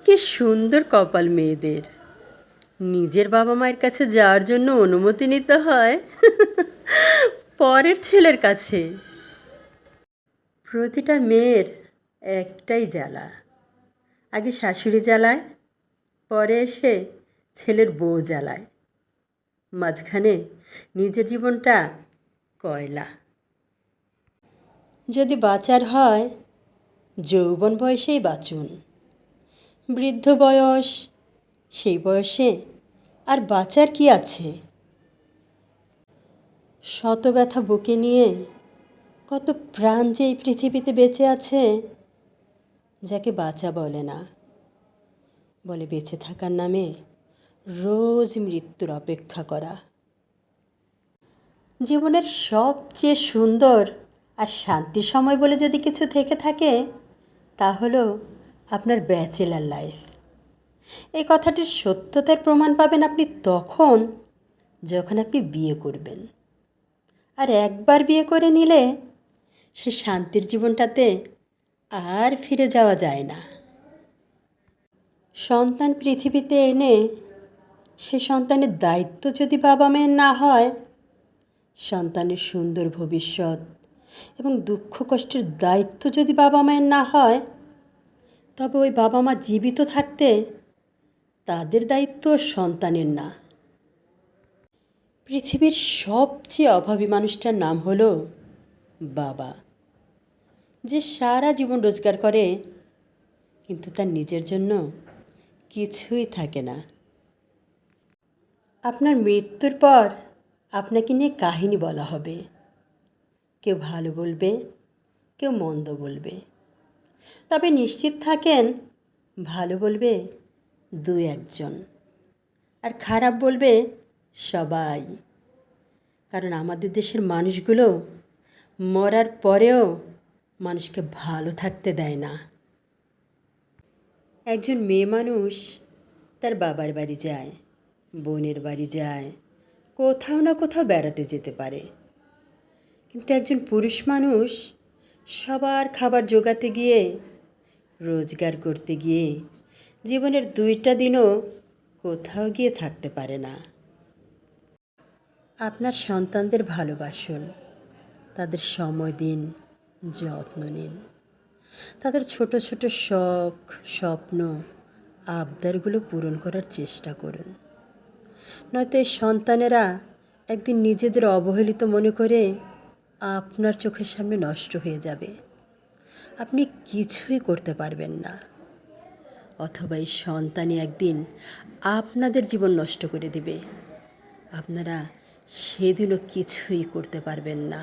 কি সুন্দর কপাল মেয়েদের, নিজের বাবা মায়ের কাছে যাওয়ার জন্য অনুমতি নিতে হয় পরের ছেলের কাছে। প্রতিটা মেয়ের একটাই জ্বালা, আগে শাশুড়ি জ্বালায়, পরে এসে ছেলের বউ জ্বালায়, মাঝখানে নিজের জীবনটা কয়লা। যদি বাঁচার হয় যৌবন বয়সেই বাঁচুন, বৃদ্ধ বয়স, সেই বয়সে আর বাঁচার কি আছে? শত ব্যথা বুকে নিয়ে কত প্রাণ যে এই পৃথিবীতে বেঁচে আছে, যাকে বাঁচা বলে না, বলে বেঁচে থাকার নামে রোজ মৃত্যুর অপেক্ষা করা। জীবনের সবচেয়ে সুন্দর আর শান্তির সময় বলে যদি কিছু থেকে থাকে, তা হলো আপনার ব্যাচেলার লাইফ। এই কথাটির সত্যতার প্রমাণ পাবেন আপনি তখন যখন আপনি বিয়ে করবেন। আর একবার বিয়ে করে নিলে সে শান্তির জীবনটাতে আর ফিরে যাওয়া যায় না। সন্তান পৃথিবীতে এনে সে সন্তানের দায়িত্ব যদি বাবা মায়ের না হয়, সন্তানের সুন্দর ভবিষ্যৎ এবং দুঃখ কষ্টের দায়িত্ব যদি বাবা মায়ের না হয়, তবে ওই বাবা মা জীবিত থাকতে তাদের দায়িত্ব সন্তানের না। পৃথিবীর সবচেয়ে অভাবী মানুষটার নাম হলো বাবা, যে সারা জীবন রোজগার করে কিন্তু তার নিজের জন্য কিছুই থাকে না। আপনার মৃত্যুর পর আপনাকে নিয়ে কাহিনী বলা হবে, কেউ ভালো বলবে, কেউ মন্দ বলবে, তবে নিশ্চিত থাকেন ভালো বলবে দু একজন আর খারাপ বলবে সবাই। কারণ আমাদের দেশের মানুষগুলো মরার পরেও মানুষকে ভালো থাকতে দেয় না। একজন মেয়ে মানুষ তার বাবার বাড়ি যায়, বোনের বাড়ি যায়, কোথাও না কোথাও বেড়াতে যেতে পারে, কিন্তু একজন পুরুষ মানুষ সবার খাবার জোগাতে গিয়ে, রোজগার করতে গিয়ে জীবনের 2টা দিনও কোথাও গিয়ে থাকতে পারে না। আপনার সন্তানদের ভালোবাসুন, তাদের সময় দিন, যত্ন নিন, তাদের ছোট ছোট শখ, স্বপ্ন, আবদারগুলো পূরণ করার চেষ্টা করুন। নয়তো এই সন্তানেরা একদিন নিজেদের অবহেলিত মনে করে আপনার চোখের সামনে নষ্ট হয়ে যাবে, আপনি কিছুই করতে পারবেন না। অথবা এই সন্তানই একদিন আপনাদের জীবন নষ্ট করে দেবে, আপনারা সেদিনও কিছুই করতে পারবেন না।